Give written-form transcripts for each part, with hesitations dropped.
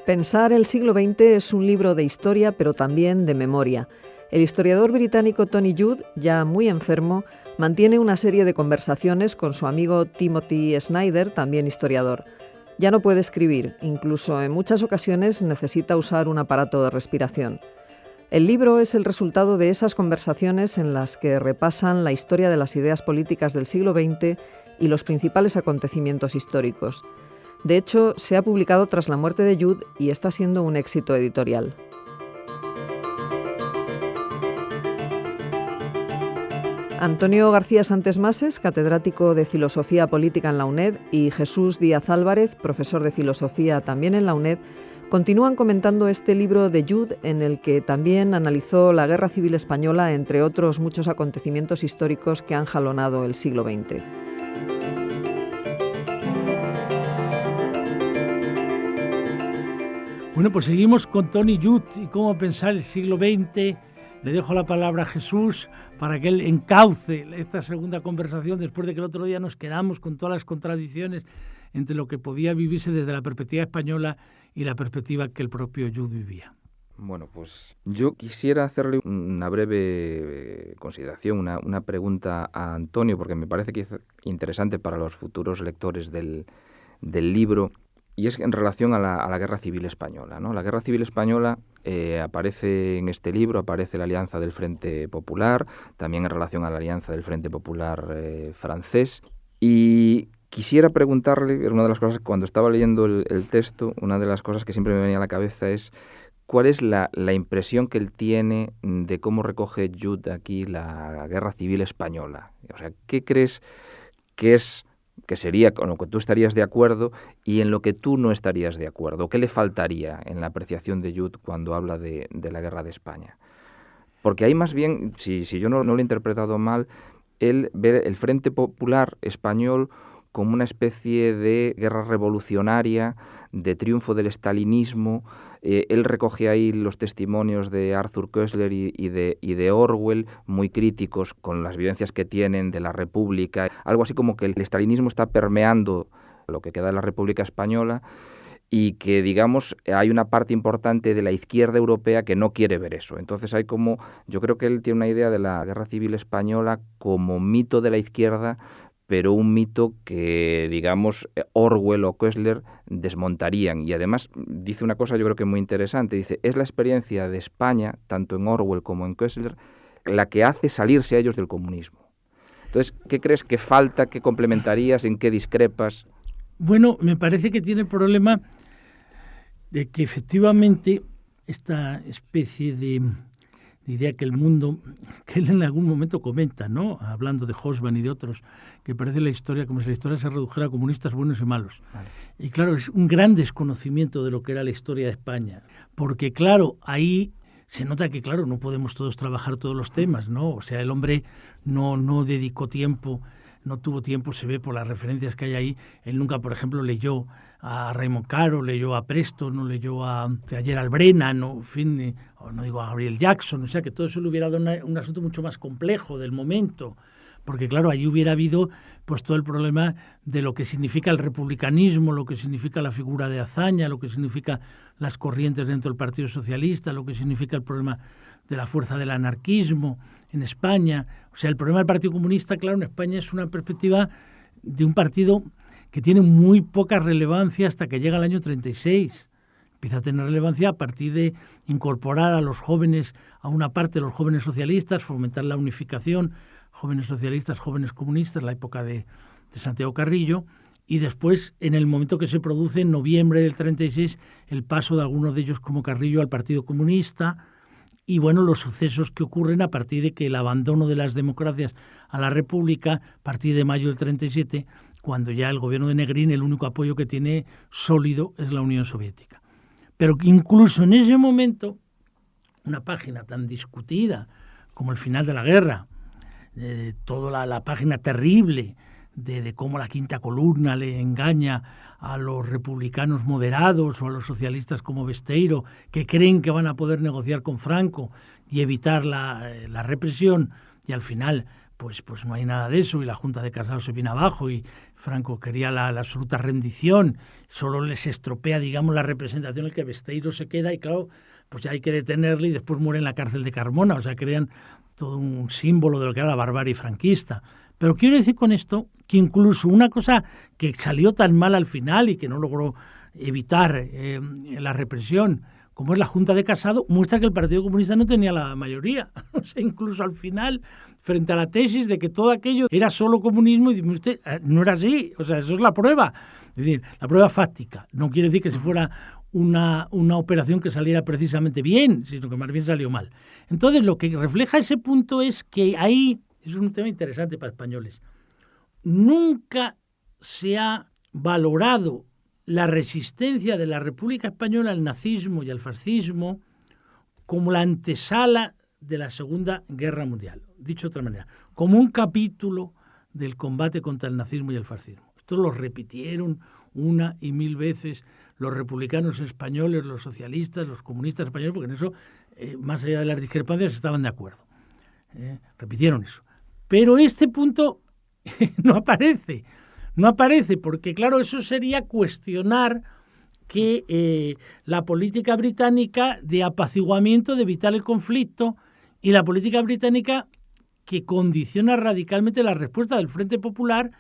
Pensar el siglo XX es un libro de historia, pero también de memoria. El historiador británico Tony Judt, ya muy enfermo, mantiene una serie de conversaciones con su amigo Timothy Snyder, también historiador. Ya no puede escribir, incluso en muchas ocasiones necesita usar un aparato de respiración. El libro es el resultado de esas conversaciones en las que repasan la historia de las ideas políticas del siglo XX y los principales acontecimientos históricos. De hecho, se ha publicado tras la muerte de Judt y está siendo un éxito editorial. Antonio García Santes Mases, catedrático de Filosofía Política en la UNED, y Jesús Díaz Álvarez, profesor de Filosofía también en la UNED, continúan comentando este libro de Judt, en el que también analizó la Guerra Civil Española, entre otros muchos acontecimientos históricos que han jalonado el siglo XX. Bueno, pues seguimos con Tony Judt y cómo pensar el siglo XX. Le dejo la palabra a Jesús para que él encauce esta segunda conversación después de que el otro día nos quedamos con todas las contradicciones entre lo que podía vivirse desde la perspectiva española y la perspectiva que el propio Judt vivía. Bueno, pues yo quisiera hacerle una breve consideración, una pregunta a Antonio, porque me parece que es interesante para los futuros lectores del libro. Y es en relación a la Guerra Civil Española, ¿no? La Guerra Civil Española aparece en este libro, aparece la alianza del Frente Popular, también en relación a la alianza del Frente Popular francés. Y quisiera preguntarle, una de las cosas, cuando estaba leyendo el texto, una de las cosas que siempre me venía a la cabeza es cuál es la impresión que él tiene de cómo recoge Judt aquí la Guerra Civil Española. O sea, ¿qué crees que sería con lo que tú estarías de acuerdo y en lo que tú no estarías de acuerdo? ¿Qué le faltaría en la apreciación de Judt cuando habla de la guerra de España? Porque ahí más bien, si yo no lo he interpretado mal, él ve el Frente Popular español como una especie de guerra revolucionaria, de triunfo del estalinismo. Él recoge ahí los testimonios de Arthur Koestler y de Orwell, muy críticos con las vivencias que tienen de la República. Algo así como que el estalinismo está permeando lo que queda de la República Española y que, digamos, hay una parte importante de la izquierda europea que no quiere ver eso. Entonces hay como, yo creo que él tiene una idea de la Guerra Civil Española como mito de la izquierda, pero un mito que, digamos, Orwell o Koestler desmontarían. Y además dice una cosa yo creo que muy interesante. Dice, es la experiencia de España, tanto en Orwell como en Koestler, la que hace salirse a ellos del comunismo. Entonces, ¿qué crees que falta? ¿Qué complementarías? ¿En qué discrepas? Bueno, me parece que tiene el problema de que efectivamente esta especie de idea que el mundo, que él en algún momento comenta, ¿no? Hablando de Hobsbawm y de otros, que parece la historia como si la historia se redujera a comunistas buenos y malos. Vale. Y claro, es un gran desconocimiento de lo que era la historia de España, porque claro, ahí se nota que claro, no podemos todos trabajar todos los temas, ¿no? O sea, el hombre no dedicó tiempo, no tuvo tiempo, se ve por las referencias que hay ahí. Él nunca, por ejemplo, leyó a Raymond Caro, leyó a Preston, no leyó a Gerald Brennan, no, en fin, no digo a Gabriel Jackson, o sea que todo eso le hubiera dado un asunto mucho más complejo del momento, porque claro, allí hubiera habido pues todo el problema de lo que significa el republicanismo, lo que significa la figura de Azaña, lo que significa las corrientes dentro del Partido Socialista, lo que significa el problema de la fuerza del anarquismo en España. O sea, el problema del Partido Comunista, claro, en España es una perspectiva de un partido que tiene muy poca relevancia hasta que llega el año 36. Empieza a tener relevancia a partir de incorporar a los jóvenes, a una parte de los jóvenes socialistas, fomentar la unificación, jóvenes socialistas, jóvenes comunistas, la época de Santiago Carrillo, y después, en el momento que se produce, en noviembre del 36, el paso de algunos de ellos como Carrillo al Partido Comunista, y bueno, los sucesos que ocurren a partir de que el abandono de las democracias a la República, a partir de mayo del 37, cuando ya el gobierno de Negrín, el único apoyo que tiene sólido es la Unión Soviética. Pero incluso en ese momento, una página tan discutida como el final de la guerra, toda la página terrible de cómo la quinta columna le engaña a los republicanos moderados o a los socialistas como Besteiro, que creen que van a poder negociar con Franco y evitar la represión, y al final pues no hay nada de eso, y la Junta de Casado se viene abajo, y Franco quería la absoluta rendición, solo les estropea, digamos, la representación, el que Besteiro se queda, y claro, pues ya hay que detenerle, y después muere en la cárcel de Carmona, o sea, crean todo un símbolo de lo que era la barbarie franquista. Pero quiero decir con esto que incluso una cosa que salió tan mal al final y que no logró evitar la represión, como es la Junta de Casado, muestra que el Partido Comunista no tenía la mayoría. O sea, incluso al final, frente a la tesis de que todo aquello era solo comunismo, y dice usted, no era así. O sea, eso es la prueba. Es decir, la prueba fáctica. No quiere decir que si fuera una operación que saliera precisamente bien, sino que más bien salió mal. Entonces, lo que refleja ese punto es que ahí, es un tema interesante para españoles, nunca se ha valorado la resistencia de la República Española al nazismo y al fascismo como la antesala de la Segunda Guerra Mundial. Dicho de otra manera, como un capítulo del combate contra el nazismo y el fascismo. Esto lo repitieron una y mil veces los republicanos españoles, los socialistas, los comunistas españoles, porque en eso, más allá de las discrepancias, estaban de acuerdo. Repitieron eso. Pero este punto no aparece. No aparece porque, claro, eso sería cuestionar que la política británica de apaciguamiento, de evitar el conflicto, y la política británica que condiciona radicalmente la respuesta del Frente Popular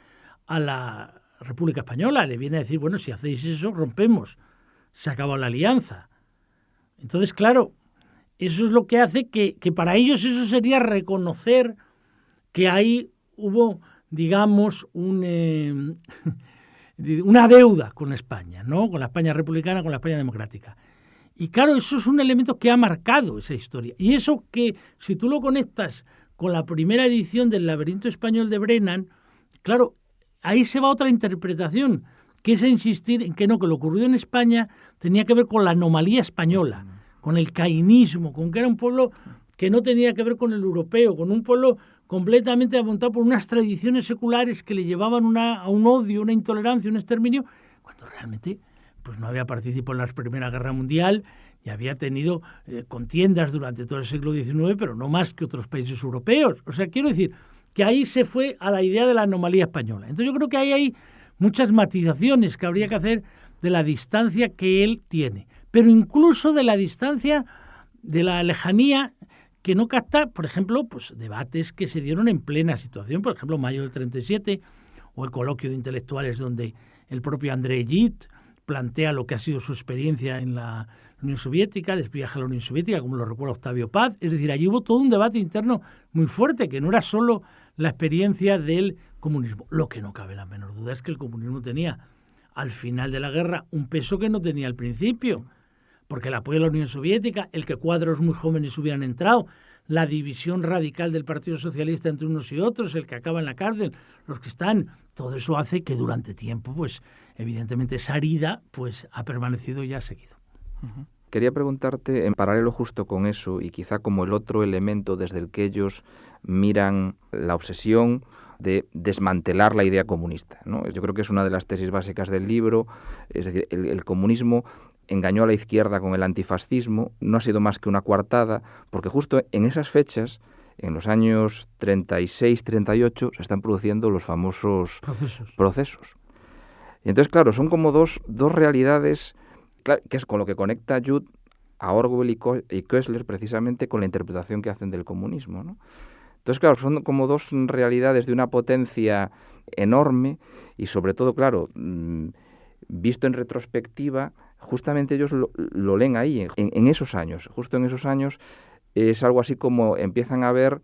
a la República Española. Le viene a decir, bueno, si hacéis eso, rompemos. Se acabó la alianza. Entonces, claro, eso es lo que hace que para ellos eso sería reconocer que ahí hubo, digamos, una deuda con España, ¿no? Con la España republicana, con la España democrática. Y claro, eso es un elemento que ha marcado esa historia. Y eso que, si tú lo conectas con la primera edición del Laberinto Español de Brennan, claro, ahí se va otra interpretación, que es insistir en que no, que lo ocurrido en España tenía que ver con la anomalía española, con el cainismo, con que era un pueblo que no tenía que ver con el europeo, con un pueblo completamente amontado por unas tradiciones seculares que le llevaban a un odio, una intolerancia, un exterminio, cuando realmente pues no había participado en la Primera Guerra Mundial y había tenido contiendas durante todo el siglo XIX, pero no más que otros países europeos. O sea, quiero decir que ahí se fue a la idea de la anomalía española. Entonces yo creo que ahí hay muchas matizaciones que habría que hacer de la distancia que él tiene, pero incluso de la distancia, de la lejanía que no capta, por ejemplo, pues debates que se dieron en plena situación, por ejemplo, mayo del 37, o el coloquio de intelectuales donde el propio André Gide plantea lo que ha sido su experiencia en la Unión Soviética, después viaja a la Unión Soviética, como lo recuerda Octavio Paz. Es decir, allí hubo todo un debate interno muy fuerte, que no era solo la experiencia del comunismo. Lo que no cabe la menor duda es que el comunismo tenía, al final de la guerra, un peso que no tenía al principio, porque el apoyo a la Unión Soviética, el que cuadros muy jóvenes hubieran entrado, la división radical del Partido Socialista entre unos y otros, el que acaba en la cárcel, los que están, todo eso hace que durante tiempo, pues evidentemente esa herida pues ha permanecido y ha seguido. Uh-huh. Quería preguntarte, en paralelo justo con eso, y quizá como el otro elemento desde el que ellos miran la obsesión de desmantelar la idea comunista, ¿no? Yo creo que es una de las tesis básicas del libro, es decir, el comunismo engañó a la izquierda con el antifascismo, no ha sido más que una coartada, porque justo en esas fechas, en los años 36-38, se están produciendo los famosos procesos. Y entonces, claro, son como dos realidades, que es con lo que conecta Judd a Orwell y Koestler precisamente con la interpretación que hacen del comunismo, ¿no? Entonces, claro, son como dos realidades de una potencia enorme y sobre todo, claro, visto en retrospectiva, justamente ellos lo leen ahí, en esos años. Justo en esos años es algo así como empiezan a ver,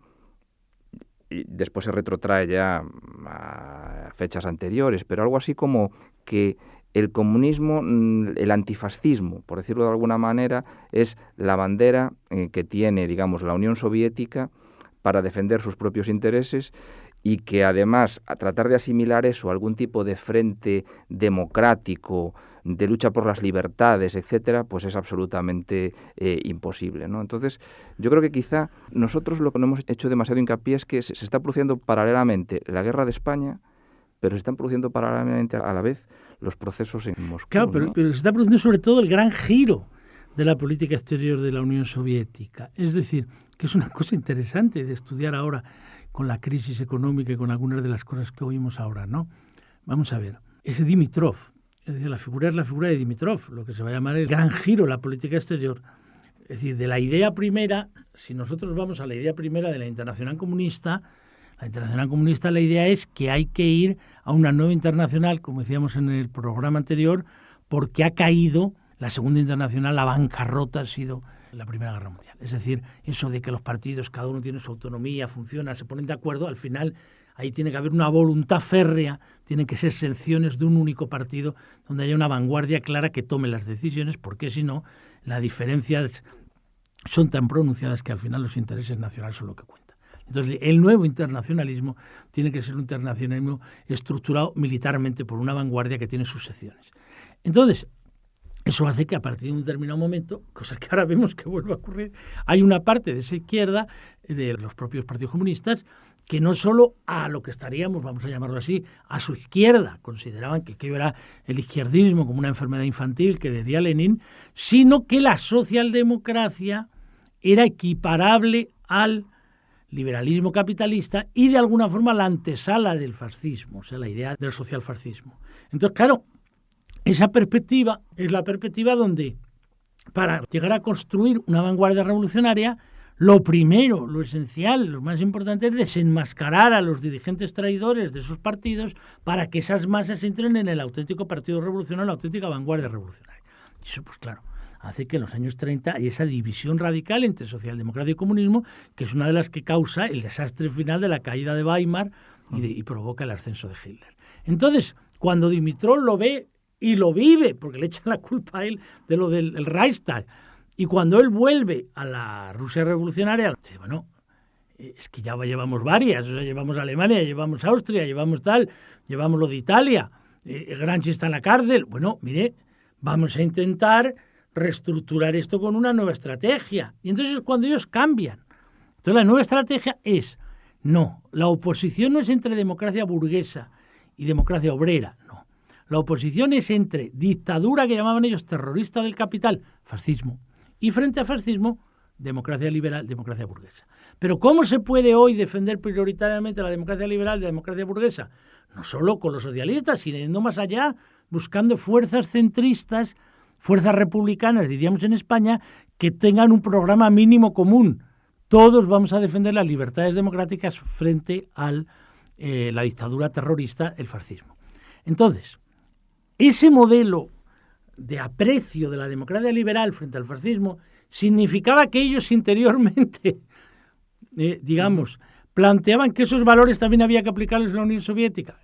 y después se retrotrae ya a fechas anteriores, pero algo así como que el comunismo, el antifascismo, por decirlo de alguna manera, es la bandera que tiene, digamos, la Unión Soviética para defender sus propios intereses, y que además a tratar de asimilar eso a algún tipo de frente democrático, de lucha por las libertades, etcétera, pues es absolutamente imposible, ¿no? Entonces, yo creo que quizá nosotros lo que no hemos hecho demasiado hincapié es que se está produciendo paralelamente la guerra de España, pero se están produciendo paralelamente a la vez los procesos en Moscú. Claro, pero se está produciendo sobre todo el gran giro de la política exterior de la Unión Soviética. Es decir, que es una cosa interesante de estudiar ahora con la crisis económica y con algunas de las cosas que oímos ahora, ¿no? Vamos a ver, ese Dimitrov, es decir, la figura es la figura de Dimitrov, lo que se va a llamar el gran giro en la política exterior. Es decir, de la idea primera, si nosotros vamos a la idea primera de la Internacional Comunista, la idea es que hay que ir a una nueva internacional, como decíamos en el programa anterior, porque ha caído la Segunda Internacional, la bancarrota ha sido la Primera Guerra Mundial. Es decir, eso de que los partidos, cada uno tiene su autonomía, funciona, se ponen de acuerdo, al final ahí tiene que haber una voluntad férrea, tienen que ser secciones de un único partido donde haya una vanguardia clara que tome las decisiones, porque si no, las diferencias son tan pronunciadas que al final los intereses nacionales son lo que cuenta. Entonces, el nuevo internacionalismo tiene que ser un internacionalismo estructurado militarmente por una vanguardia que tiene sus secciones. Entonces, eso hace que a partir de un determinado momento, cosa que ahora vemos que vuelve a ocurrir, hay una parte de esa izquierda, de los propios partidos comunistas, que no solo a lo que estaríamos, vamos a llamarlo así, a su izquierda, consideraban que era el izquierdismo como una enfermedad infantil que diría Lenin, sino que la socialdemocracia era equiparable al liberalismo capitalista y de alguna forma la antesala del fascismo, o sea, la idea del socialfascismo. Entonces, claro, esa perspectiva es la perspectiva donde, para llegar a construir una vanguardia revolucionaria, lo primero, lo esencial, lo más importante es desenmascarar a los dirigentes traidores de esos partidos para que esas masas entren en el auténtico partido revolucionario, la auténtica vanguardia revolucionaria. Y eso, pues claro, hace que en los años 30 hay esa división radical entre socialdemocracia y comunismo, que es una de las que causa el desastre final de la caída de Weimar y provoca el ascenso de Hitler. Entonces, cuando Dimitrov lo ve y lo vive, porque le echan la culpa a él de lo del Reichstag, y cuando él vuelve a la Rusia revolucionaria, dice, bueno, es que ya llevamos varias, o sea, llevamos Alemania, llevamos Austria, llevamos lo de Italia, Gramsci está en la cárcel. Bueno, mire, vamos a intentar reestructurar esto con una nueva estrategia. Y entonces es cuando ellos cambian. Entonces la nueva estrategia es, no, la oposición no es entre democracia burguesa y democracia obrera, no. La oposición es entre dictadura, que llamaban ellos terrorista del capital, fascismo, y frente a fascismo, democracia liberal, democracia burguesa. Pero ¿cómo se puede hoy defender prioritariamente la democracia liberal y la democracia burguesa? No solo con los socialistas, sino yendo más allá, buscando fuerzas centristas, fuerzas republicanas, diríamos en España, que tengan un programa mínimo común. Todos vamos a defender las libertades democráticas frente a la dictadura terrorista, el fascismo. Entonces, ese modelo de aprecio de la democracia liberal frente al fascismo significaba que ellos interiormente, planteaban que esos valores también había que aplicarlos en la Unión Soviética.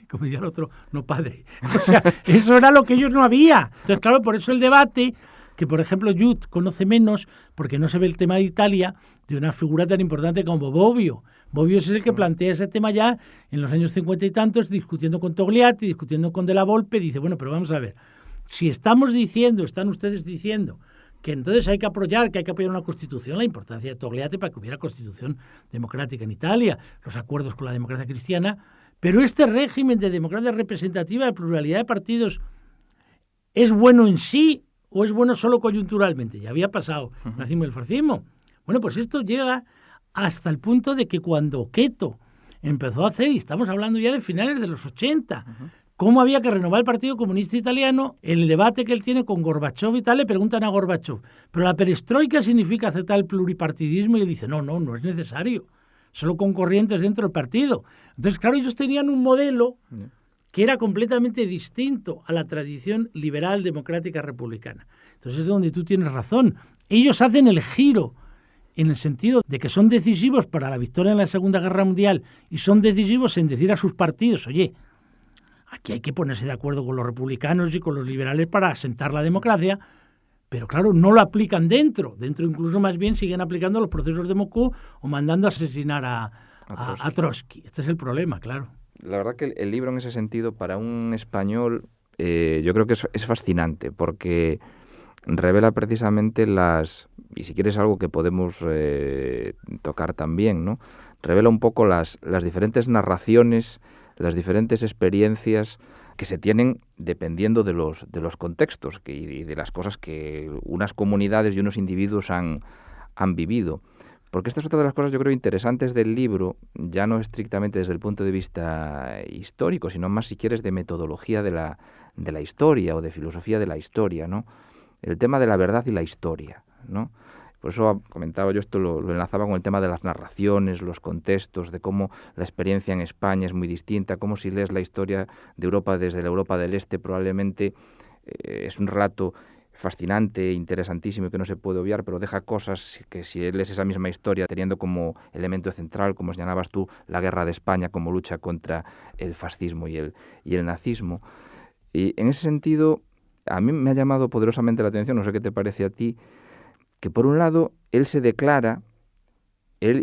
Como diría el otro, no padre. O sea, eso era lo que ellos no había. Entonces, claro, por eso el debate, que por ejemplo Jud conoce menos, porque no se ve el tema de Italia, de una figura tan importante como Bobbio. Bobbio es el que plantea ese tema ya en los años 50 y tantos, discutiendo con Togliatti, discutiendo con Della Volpe, dice, bueno, pero vamos a ver, si están ustedes diciendo que entonces hay que apoyar una constitución, la importancia de Togliatti para que hubiera constitución democrática en Italia, los acuerdos con la democracia cristiana, pero este régimen de democracia representativa, de pluralidad de partidos, ¿es bueno en sí o es bueno solo coyunturalmente? Ya había pasado, nacimos el fascismo. Bueno, pues esto llega hasta el punto de que cuando Oqueto empezó a hacer, y estamos hablando ya de finales de los 80, cómo había que renovar el Partido Comunista Italiano, el debate que él tiene con Gorbachov y tal, le preguntan a Gorbachov, ¿pero la perestroika significa aceptar el pluripartidismo? Y él dice, no es necesario, solo con corrientes dentro del partido. Entonces, claro, ellos tenían un modelo que era completamente distinto a la tradición liberal, democrática, republicana. Entonces es donde tú tienes razón. Ellos hacen el giro en el sentido de que son decisivos para la victoria en la Segunda Guerra Mundial y son decisivos en decir a sus partidos, oye, aquí hay que ponerse de acuerdo con los republicanos y con los liberales para asentar la democracia, pero claro, no lo aplican dentro incluso más bien siguen aplicando los procesos de Moscú o mandando a asesinar a Trotsky. Este es el problema, claro. La verdad que el libro en ese sentido para un español yo creo que es fascinante porque revela precisamente y si quieres algo que podemos tocar también, ¿no? Revela un poco las diferentes narraciones, las diferentes experiencias que se tienen dependiendo de los contextos y de las cosas que unas comunidades y unos individuos han vivido. Porque esta es otra de las cosas, yo creo, interesantes del libro, ya no estrictamente desde el punto de vista histórico, sino más, si quieres, de metodología de la historia o de filosofía de la historia, ¿no? El tema de la verdad y la historia, ¿no? Por eso comentaba yo esto, lo enlazaba con el tema de las narraciones, los contextos, de cómo la experiencia en España es muy distinta, cómo si lees la historia de Europa desde la Europa del Este probablemente es un relato fascinante, interesantísimo y que no se puede obviar, pero deja cosas que si lees esa misma historia teniendo como elemento central, como señalabas tú, la guerra de España como lucha contra el fascismo y el nazismo. Y en ese sentido, a mí me ha llamado poderosamente la atención, no sé qué te parece a ti, que por un lado él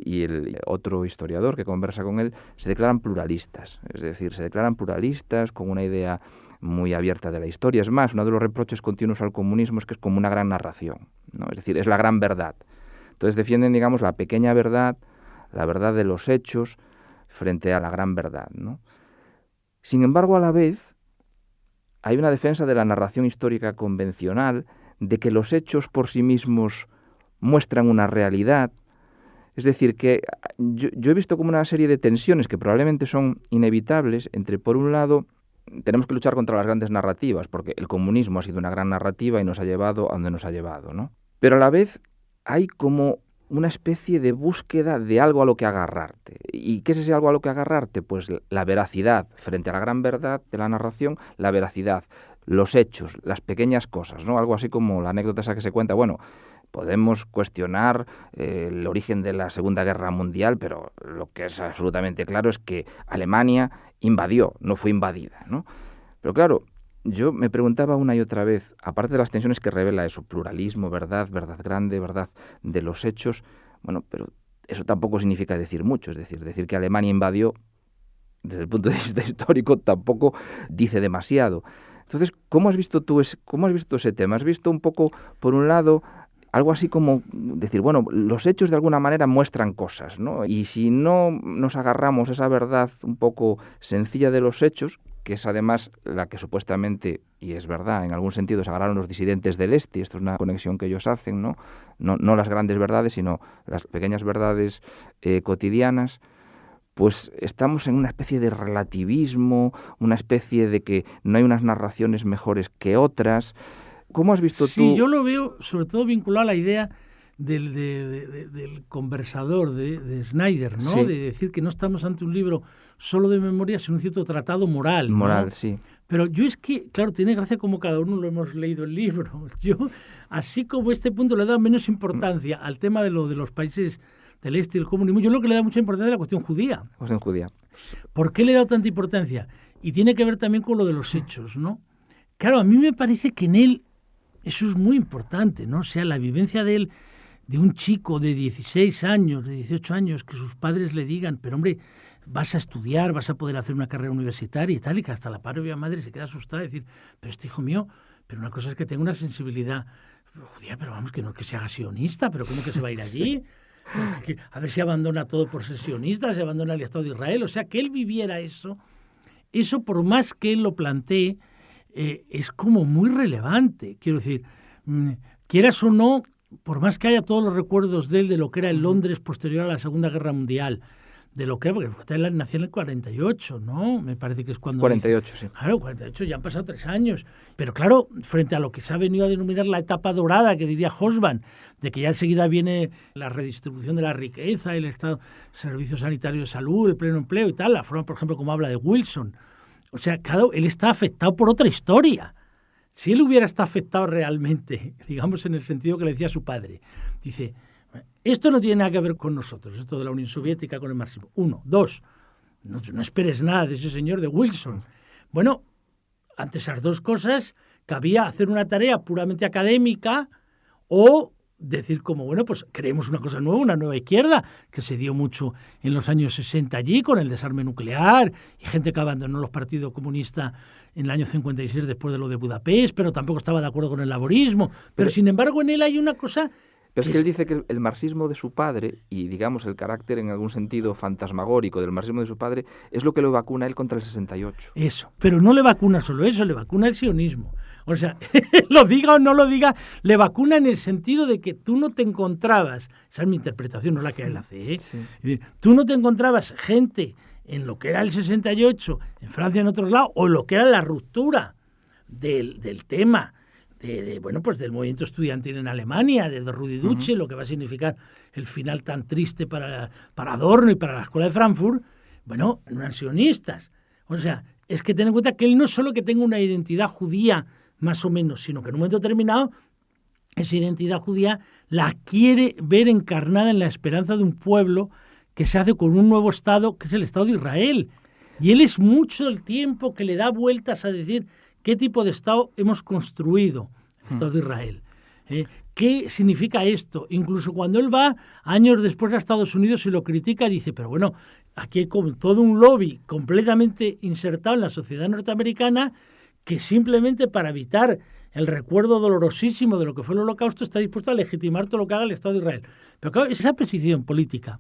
y el otro historiador que conversa con él, se declaran pluralistas, es decir, se declaran pluralistas con una idea muy abierta de la historia. Es más, uno de los reproches continuos al comunismo es que es como una gran narración, ¿no? Es decir, es la gran verdad. Entonces defienden, digamos, la pequeña verdad, la verdad de los hechos, frente a la gran verdad, ¿no? Sin embargo, a la vez, hay una defensa de la narración histórica convencional, de que los hechos por sí mismos muestran una realidad. Es decir, que yo he visto como una serie de tensiones que probablemente son inevitables entre, por un lado, tenemos que luchar contra las grandes narrativas, porque el comunismo ha sido una gran narrativa y nos ha llevado a donde nos ha llevado, ¿no? Pero a la vez hay como una especie de búsqueda de algo a lo que agarrarte. ¿Y qué es ese algo a lo que agarrarte? Pues la veracidad frente a la gran verdad de la narración, la veracidad, los hechos, las pequeñas cosas, ¿no? Algo así como la anécdota esa que se cuenta, bueno, podemos cuestionar el origen de la Segunda Guerra Mundial, pero lo que es absolutamente claro es que Alemania invadió, no fue invadida, ¿no? Pero claro, yo me preguntaba una y otra vez, aparte de las tensiones que revela eso, pluralismo, verdad grande, verdad de los hechos, bueno, pero eso tampoco significa decir mucho, es decir que Alemania invadió, desde el punto de vista histórico, tampoco dice demasiado. Entonces, ¿cómo has visto tú ese tema? ¿Has visto un poco, por un lado, algo así como decir, bueno, los hechos de alguna manera muestran cosas, ¿no? Y si no nos agarramos a esa verdad un poco sencilla de los hechos, que es además la que supuestamente, y es verdad, en algún sentido se agarraron los disidentes del Este, y esto es una conexión que ellos hacen, ¿no? No las grandes verdades, sino las pequeñas verdades cotidianas, pues estamos en una especie de relativismo, una especie de que no hay unas narraciones mejores que otras. ¿Cómo has visto tú? Sí, yo lo veo sobre todo vinculado a la idea del conversador, de Snyder, ¿no? Sí. De decir que no estamos ante un libro solo de memoria, sino un cierto tratado moral, ¿no? Moral, sí. Pero yo es que, claro, tiene gracia como cada uno lo hemos leído el libro. Yo, así como este punto le he dado menos importancia al tema de los países del este y el comunismo, yo lo que le da mucha importancia es la cuestión judía. Cuestión judía. ¿Por qué le he dado tanta importancia? Y tiene que ver también con lo de los hechos, ¿no? Claro, a mí me parece que en él eso es muy importante, ¿no? O sea, la vivencia de él, de un chico de 16 años, de 18 años, que sus padres le digan, pero hombre, vas a estudiar, vas a poder hacer una carrera universitaria y tal, y que hasta la propia madre se queda asustada y decir, pero este hijo mío, pero una cosa es que tenga una sensibilidad judía, pero vamos, que no que se haga sionista, pero ¿cómo que se va a ir allí? A ver si abandona todo por ser sionista, se abandona el Estado de Israel, o sea, que él viviera eso por más que él lo plantee, es como muy relevante. Quiero decir, quieras o no, por más que haya todos los recuerdos de él, de lo que era el Londres posterior a la Segunda Guerra Mundial, de lo que era, porque él nació en el 48, ¿no? Me parece que es cuando... 48, sí. Claro, 48, ya han pasado 3 años. Pero claro, frente a lo que se ha venido a denominar la etapa dorada, que diría Hobsbawm, de que ya enseguida viene la redistribución de la riqueza, el Estado, servicio sanitario de salud, el pleno empleo y tal, la forma, por ejemplo, como habla de Wilson. O sea, claro, él está afectado por otra historia. Si él hubiera estado afectado realmente, digamos en el sentido que le decía su padre, dice, esto no tiene nada que ver con nosotros, esto de la Unión Soviética con el marxismo. 1, 2, no esperes nada de ese señor de Wilson. Bueno, ante esas dos cosas, cabía hacer una tarea puramente académica o decir como, bueno, pues creemos una cosa nueva, una nueva izquierda, que se dio mucho en los años 60 allí, con el desarme nuclear, y gente que abandonó los partidos comunistas en el año 56 después de lo de Budapest, pero tampoco estaba de acuerdo con el laborismo. Pero sin embargo, en él hay una cosa Pero es que él dice que el marxismo de su padre, y digamos el carácter en algún sentido fantasmagórico del marxismo de su padre, es lo que lo vacuna a él contra el 68. Eso, pero no le vacuna solo eso, le vacuna el sionismo. O sea, lo diga o no lo diga, le vacuna en el sentido de que tú no te encontrabas, esa es mi interpretación, no la que él hace, Sí. Es decir, tú no te encontrabas gente en lo que era el 68, en Francia en otros lados, o en lo que era la ruptura del tema, bueno, pues del movimiento estudiantil en Alemania, de Rudi Dutschke, lo que va a significar el final tan triste para Adorno y para la Escuela de Frankfurt. Bueno, no eran sionistas. O sea, es que ten en cuenta que él no solo que tenga una identidad judía más o menos, sino que en un momento determinado esa identidad judía la quiere ver encarnada en la esperanza de un pueblo que se hace con un nuevo Estado, que es el Estado de Israel. Y él es mucho el tiempo que le da vueltas a decir qué tipo de Estado hemos construido, el Estado de Israel. ¿Qué significa esto? Incluso cuando él va años después a Estados Unidos y lo critica, dice, pero bueno, aquí hay como todo un lobby completamente insertado en la sociedad norteamericana que simplemente para evitar el recuerdo dolorosísimo de lo que fue el Holocausto está dispuesto a legitimar todo lo que haga el Estado de Israel. Pero claro, esa posición política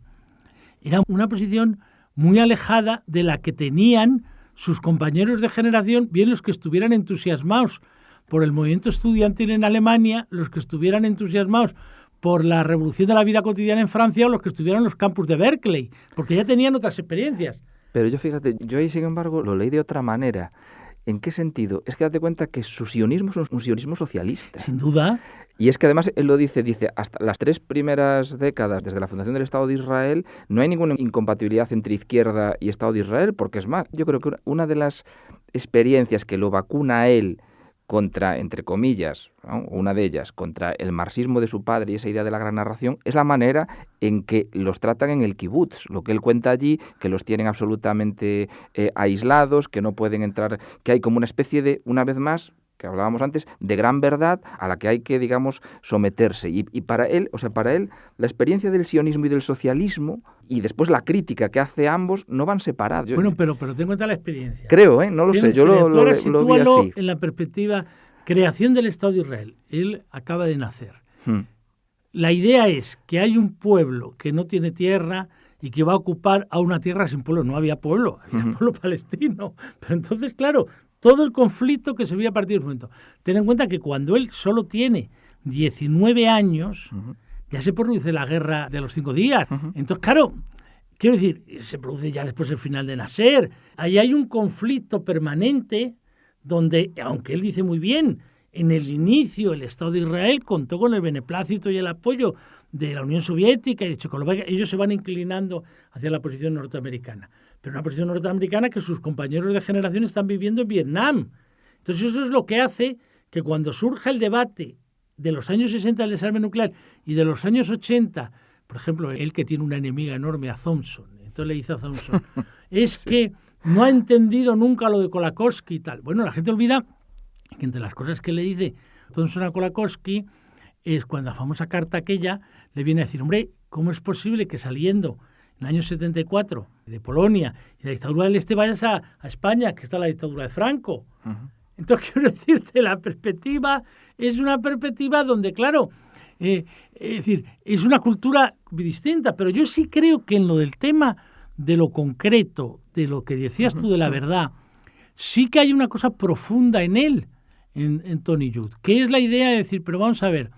era una posición muy alejada de la que tenían sus compañeros de generación, bien los que estuvieran entusiasmados por el movimiento estudiantil en Alemania, los que estuvieran entusiasmados por la revolución de la vida cotidiana en Francia o los que estuvieran en los campus de Berkeley, porque ya tenían otras experiencias. Pero yo ahí, sin embargo, lo leí de otra manera. ¿En qué sentido? Es que date cuenta que su sionismo es un sionismo socialista. Sin duda. Y es que además él lo dice, hasta las 3 primeras décadas desde la fundación del Estado de Israel no hay ninguna incompatibilidad entre izquierda y Estado de Israel, porque es más, yo creo que una de las experiencias que lo vacuna a él contra, entre comillas, ¿no?, una de ellas, contra el marxismo de su padre y esa idea de la gran narración, es la manera en que los tratan en el kibutz, lo que él cuenta allí, que los tienen absolutamente aislados, que no pueden entrar, que hay como una especie de, una vez más, que hablábamos antes, de gran verdad a la que hay que, digamos, someterse. Y para él, la experiencia del sionismo y del socialismo, y después la crítica que hace a ambos, no van separados. Bueno, pero ten en cuenta la experiencia. Creo, no lo sé, yo lo vi así. En la perspectiva, creación del Estado de Israel. Él acaba de nacer. La idea es que hay un pueblo que no tiene tierra y que va a ocupar a una tierra sin pueblo. No había pueblo, había pueblo palestino. Pero entonces, claro, todo el conflicto que se veía a partir del momento. Ten en cuenta que cuando él solo tiene 19 años, ya se produce la guerra de los 5 días. Entonces, claro, quiero decir, se produce ya después el final de Nasser. Ahí hay un conflicto permanente donde, aunque él dice muy bien, en el inicio el Estado de Israel contó con el beneplácito y el apoyo de la Unión Soviética y de Checoslovaquia, ellos se van inclinando hacia la posición norteamericana. Pero una posición norteamericana que sus compañeros de generación están viviendo en Vietnam. Entonces eso es lo que hace que cuando surja el debate de los años 60 del desarme nuclear y de los años 80, por ejemplo, él que tiene una enemiga enorme a Thompson, entonces le dice a Thompson, es que no ha entendido nunca lo de Kolakowski y tal. Bueno, la gente olvida que entre las cosas que le dice Thompson a Kolakowski es cuando la famosa carta aquella le viene a decir, hombre, ¿cómo es posible que saliendo en el año 74 de Polonia y la dictadura del Este vayas a España, que está la dictadura de Franco? Entonces, quiero decirte, la perspectiva es una perspectiva donde, claro, es decir, es una cultura distinta, pero yo sí creo que en lo del tema de lo concreto, de lo que decías tú de la verdad, sí que hay una cosa profunda en él, en Tony Judt, que es la idea de decir, pero vamos a ver,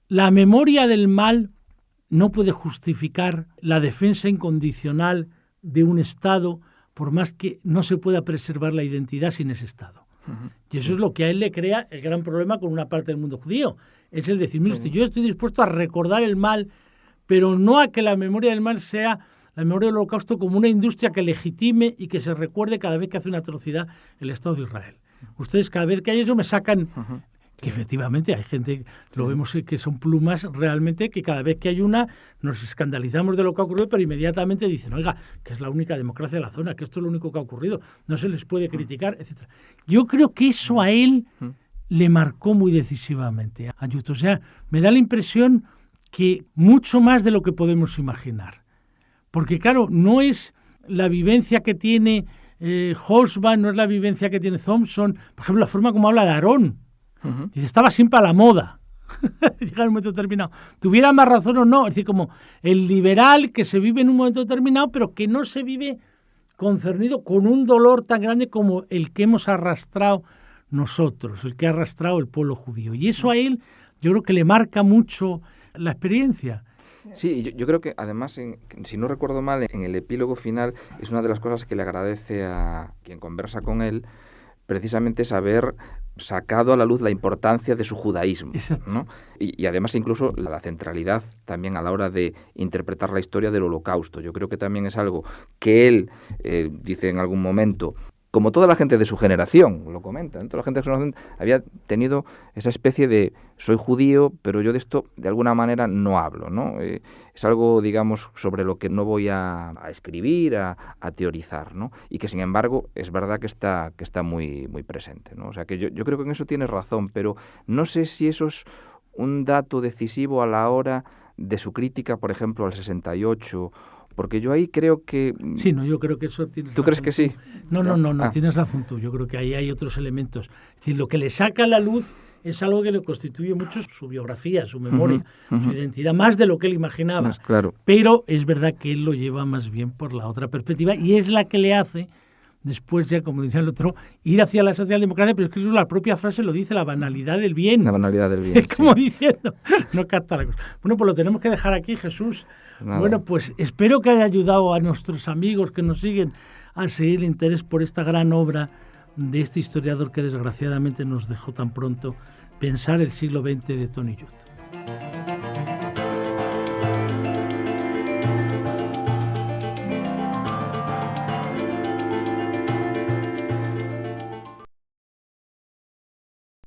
la memoria del mal no puede justificar la defensa incondicional de un Estado, por más que no se pueda preservar la identidad sin ese Estado. Y eso es lo que a él le crea el gran problema con una parte del mundo judío. Es el decir, mire, yo estoy dispuesto a recordar el mal, pero no a que la memoria del mal sea la memoria del Holocausto como una industria que legitime y que se recuerde cada vez que hace una atrocidad el Estado de Israel. Ustedes cada vez que hay eso me sacan... Que efectivamente hay gente, lo vemos que son plumas realmente, que cada vez que hay una nos escandalizamos de lo que ha ocurrido, pero inmediatamente dicen, oiga, que es la única democracia de la zona, que esto es lo único que ha ocurrido, no se les puede criticar, etc. Yo creo que eso a él le marcó muy decisivamente a Judt. O sea, me da la impresión que mucho más de lo que podemos imaginar. Porque claro, no es la vivencia que tiene Hobsbawm, no es la vivencia que tiene Thompson, por ejemplo, la forma como habla de Aarón. Dice, estaba siempre a la moda Llega en un momento determinado. Tuviera más razón o no. Es decir, como el liberal que se vive en un momento determinado, pero que no se vive concernido con un dolor tan grande como el que hemos arrastrado nosotros, el que ha arrastrado el pueblo judío. Y eso a él yo creo que le marca mucho la experiencia. Sí, yo creo que además, si no recuerdo mal, en el epílogo final es una de las cosas que le agradece a quien conversa con él, precisamente es haber sacado a la luz la importancia de su judaísmo, ¿no? Y además incluso la centralidad también a la hora de interpretar la historia del Holocausto. Yo creo que también es algo que él dice en algún momento, como toda la gente de su generación, lo comenta, ¿no? Toda la gente de su generación había tenido esa especie de soy judío, pero yo de esto de alguna manera no hablo, ¿no? Es algo, digamos, sobre lo que no voy a escribir, a teorizar, ¿no? Y que sin embargo es verdad que está muy, muy presente, ¿no? O sea que yo creo que en eso tienes razón, pero no sé si eso es un dato decisivo a la hora de su crítica, por ejemplo, al 68. Porque yo ahí creo que... Sí, no, yo creo que eso tienes ¿Tú razón. crees que sí? No, tienes razón tú. Yo creo que ahí hay otros elementos. Es decir, lo que le saca a la luz es algo que le constituye mucho su biografía, su memoria, su identidad, más de lo que él imaginaba. Claro. Pero es verdad que él lo lleva más bien por la otra perspectiva y es la que le hace, después ya, como decía el otro, ir hacia la socialdemocracia, pero es que la propia frase lo dice, la banalidad del bien. La banalidad del bien, es como diciendo, no capta la cosa. Bueno, pues lo tenemos que dejar aquí, Jesús. Nada. Bueno, pues espero que haya ayudado a nuestros amigos que nos siguen a seguir el interés por esta gran obra de este historiador que desgraciadamente nos dejó tan pronto, Pensar el siglo XX de Tony Judt.